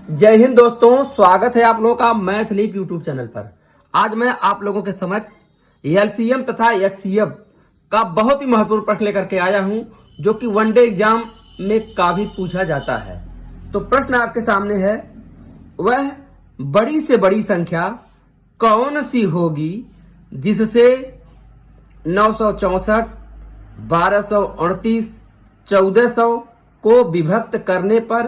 जय हिंद दोस्तों, स्वागत है आप लोगों का मैथ लीप यूट्यूब चैनल पर। आज मैं आप लोगों के समक्ष एलसीएम तथा एचसीएफ का बहुत ही महत्वपूर्ण प्रश्न लेकर के आया हूं, जो कि वनडे एग्जाम में काफी पूछा जाता है। तो प्रश्न आपके सामने है, वह बड़ी से बड़ी संख्या कौन सी होगी जिससे 964, 1238, 1400 को विभक्त करने पर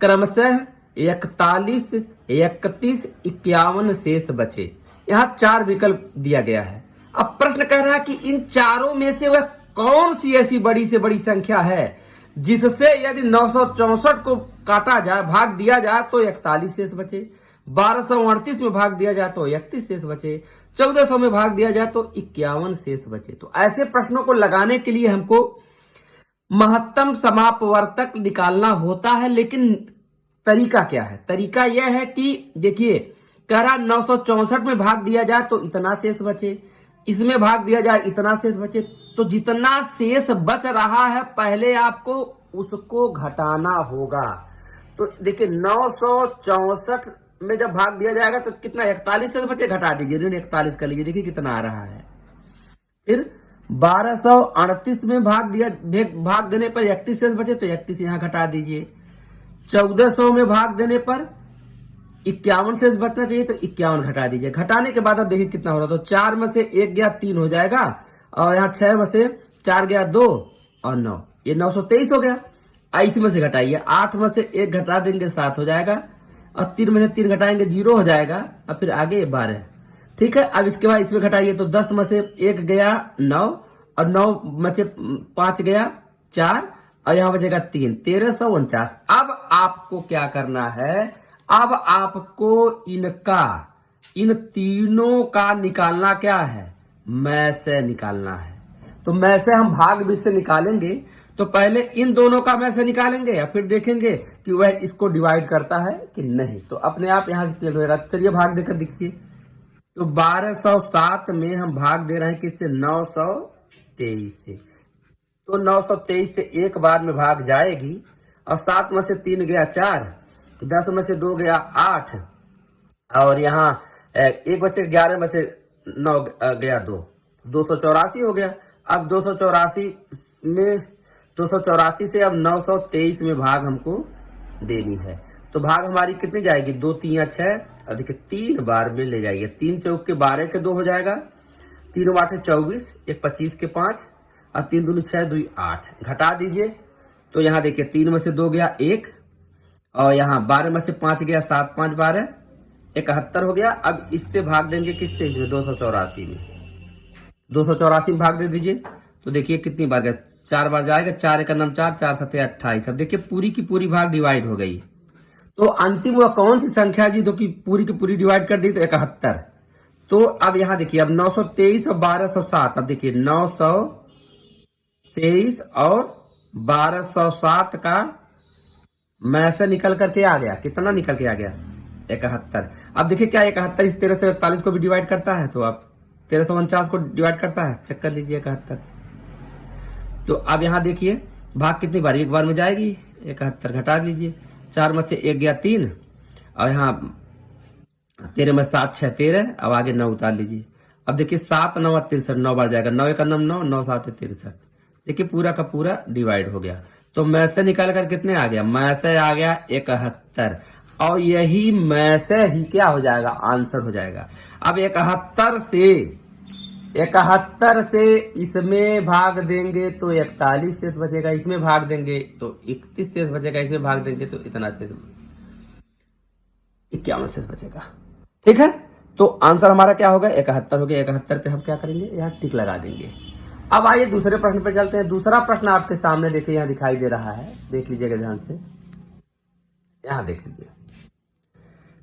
क्रमशः 41, 31, 51 शेष बचे। यहाँ 4 विकल्प दिया गया है। अब प्रश्न कह रहा है कि इन चारों में से वह कौन सी ऐसी बड़ी से बड़ी संख्या है जिससे यदि 964 को काटा जाए, भाग दिया जाए तो 41 शेष बचे, 1238 में भाग दिया जाए तो 31 शेष बचे, 1400 में भाग दिया जाए तो 51 शेष बचे। तो ऐसे प्रश्नों को लगाने के लिए हमको महत्तम समापवर्तक निकालना होता है। लेकिन तरीका क्या है? तरीका यह है कि देखिए, कह रहा 964 में भाग दिया जाए तो इतना शेष बचे, इसमें भाग दिया जाए इतना शेष बचे। तो जितना शेष बच रहा है पहले आपको उसको घटाना होगा। तो देखिए 964 में जब भाग दिया जाएगा तो कितना, 41 शेष बचे, घटा दीजिए, ऋण 41 कर लीजिए, देखिए कितना आ रहा है। फिर 1238 में भाग देने पर 31 शेष बचे तो 31 यहाँ घटा दीजिए। 1400 में भाग देने पर 51 शेष बचना चाहिए तो 51 घटा दीजिए। घटाने के बाद अब देखिए कितना हो रहा है। तो 4 में से 1 गया 3 हो जाएगा, और यहाँ 6 में से 4 गया 2 और 9, ये 923 हो गया। इसी में से घटाइए, 8 में से 1 घटा देंगे 7 हो जाएगा, और 3 में से 3 घटाएंगे 0 हो जाएगा, और फिर आगे 12। ठीक है, अब इसके बाद इसमें घटाइए तो 10 में से 1 गया 9, और 9 में से 5 गया 4, और यहां बचेगा 3, 1349। अब आपको क्या करना है? अब आपको इन तीनों का निकालना क्या है? मैं से निकालना है। तो मैं से हम भाग बीच से निकालेंगे, तो पहले इन दोनों का मैं से निकालेंगे, या फिर देखेंगे कि वह इसको डिवाइड करता है कि नहीं। तो अपने आप यहां से क्लियर होगा। चलिए भाग देकर देखिए। तो 1207 में हम भाग दे रहे हैं किससे? 923 से। तो 923 से एक बार में भाग जाएगी, और 7 में से 3 गया 4, 10 में से 2 गया 8, और यहाँ 1 बचे 11 में से 9 गया 2, 284 हो गया। अब 284 से अब 923 में भाग हमको देनी है। तो भाग हमारी कितनी जाएगी? 2 3 6, और देखिए 3 बार में ले जाइए। 3 चौक के 12 के 2 हो जाएगा, 3 8 24, 1 25 के 5, और 3 दूनी 6, 2 8। घटा दीजिए तो यहाँ देखिए 3 में से 2 गया 1, और यहाँ 12 में से 5 गया 7, 5 12, 71 हो गया। अब इससे भाग देंगे किससे? इसमें 284 में। 284 में भाग दे दीजिए तो देखिए कितनी बार गया? 4 बार जाएगा। 4 1 9 4, 4 7 28। अब देखिए पूरी की पूरी भाग डिवाइड हो गई। तो अंतिम वह कौन सी संख्या जी जो कि पूरी की पूरी डिवाइड कर दी? तो 71। तो अब यहाँ देखिए, अब 923 और 1207। अब देखिए 923 और 1207 का मैं से निकल करके आ गया। कितना निकल के आ गया? 71। अब देखिए क्या 71 इस 1341 को भी डिवाइड करता है? तो आप 1349 को डिवाइड करता है? चेक कर लीजिए 71। तो अब यहाँ देखिए भाग कितनी बार? एक बार में जाएगी। 71 घटा लीजिए। 4 में से 1 गया 3, और यहाँ 13 में 7 6 13, अब आगे 9 उतार लीजिए। अब देखिए 7 9 63, 9 बार जाएगा। 9 1 9 9, 9 7 63। देखिए पूरा का पूरा डिवाइड हो गया। तो मैं से निकाल कर कितने आ गया? मैं से आ गया 71, और यही मैं से ही क्या हो जाएगा? आंसर हो जाएगा। अब 71 से इसमें भाग देंगे तो 41 शेष बचेगा, इसमें भाग देंगे तो 31 शेष बचेगा, इसमें भाग देंगे तो इतना शेष 51 शेष बचेगा। ठीक है, तो आंसर हमारा क्या होगा? 71 हो गया। 71 पे हम क्या करेंगे? यहाँ टिक लगा देंगे। अब आइए दूसरे प्रश्न पे चलते हैं। दूसरा प्रश्न आपके सामने देखिए, यहाँ दिखाई दे रहा है, देख लीजिएगा ध्यान से। यहाँ देख लीजिए,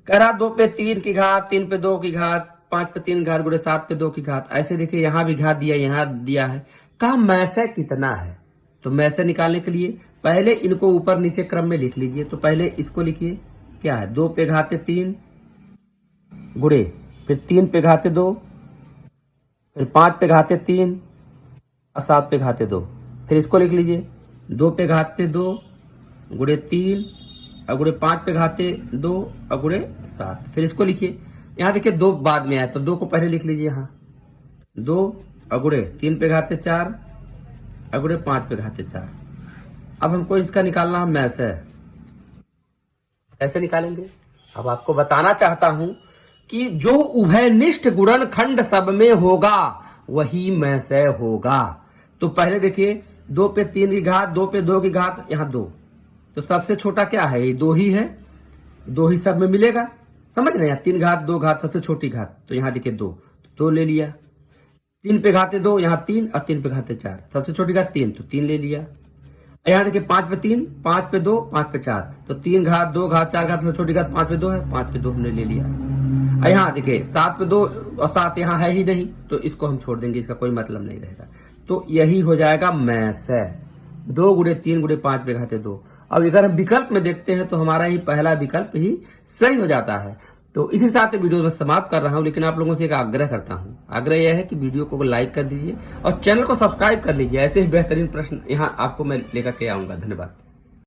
कह रहा 2 पे 3 की घात, 3 पे 2 की घात, 5 पे 3 घात गुणे 7 पे 2 की घात। ऐसे देखिए यहाँ भी घात दिया, यहाँ दिया है। कहा मैसे कितना है? तो मैसे निकालने के लिए पहले इनको ऊपर नीचे क्रम में लिख लीजिए। तो पहले इसको लिखिए, क्या है? 2 पे घाते 3 गुणे, फिर 3 पे घाते 2, फिर 5 पे घाते 3, और 7 पे घाते 2। फिर इसको लिख लीजिए, 2 पे घाते 2 गुणे 3 अगुड़े 5 पे घाते 2 अगुड़े 7। फिर इसको लिखिए, यहाँ देखिए 2 बाद में आया तो 2 को पहले लिख लीजिए। यहाँ 2 अगुड़े 3 पे घाते 4 अगुड़े 5 पे घाते 4। अब हमको इसका निकालना है मैस है, कैसे निकालेंगे? अब आपको बताना चाहता हूं कि जो उभयनिष्ठ गुणनखंड सब में होगा वही मैसय होगा। तो पहले देखिए 2 पे 3 की घात, 2 पे 2 की घात, यहाँ 2, तो सबसे छोटा क्या है? ये 2 ही है, 2 ही सब में मिलेगा, समझ रहे हैं? 3 घात 2 घात सबसे छोटी घात, तो यहाँ देखिए 2 ले लिया। 3 पे घाते 2, यहाँ 3 और 3 पे घाते 4, सबसे छोटी घात 3, तो 3 ले लिया। यहाँ देखिए 5 पे 3, 5 पे 2, 5 पे 4, तो 3 घात 2 घात 4 घात, छोटी घात 5 पे 2 है, 5 पे 2 हमने ले लिया। यहाँ देखिए 7 पे 2 और 7 यहाँ है ही नहीं, तो इसको हम छोड़ देंगे, इसका कोई मतलब नहीं रहेगा। तो यही हो जाएगा मैसय, 2 गुणे 3 गुणे 5 पे घाते 2। अब अगर हम विकल्प में देखते हैं तो हमारा ही पहला विकल्प ही सही हो जाता है। तो इसी साथ वीडियो में समाप्त कर रहा हूं, लेकिन आप लोगों से एक आग्रह करता हूं। आग्रह यह है कि वीडियो को लाइक कर दीजिए और चैनल को सब्सक्राइब कर लीजिए। ऐसे ही बेहतरीन प्रश्न यहां आपको मैं लेकर के आऊंगा। धन्यवाद।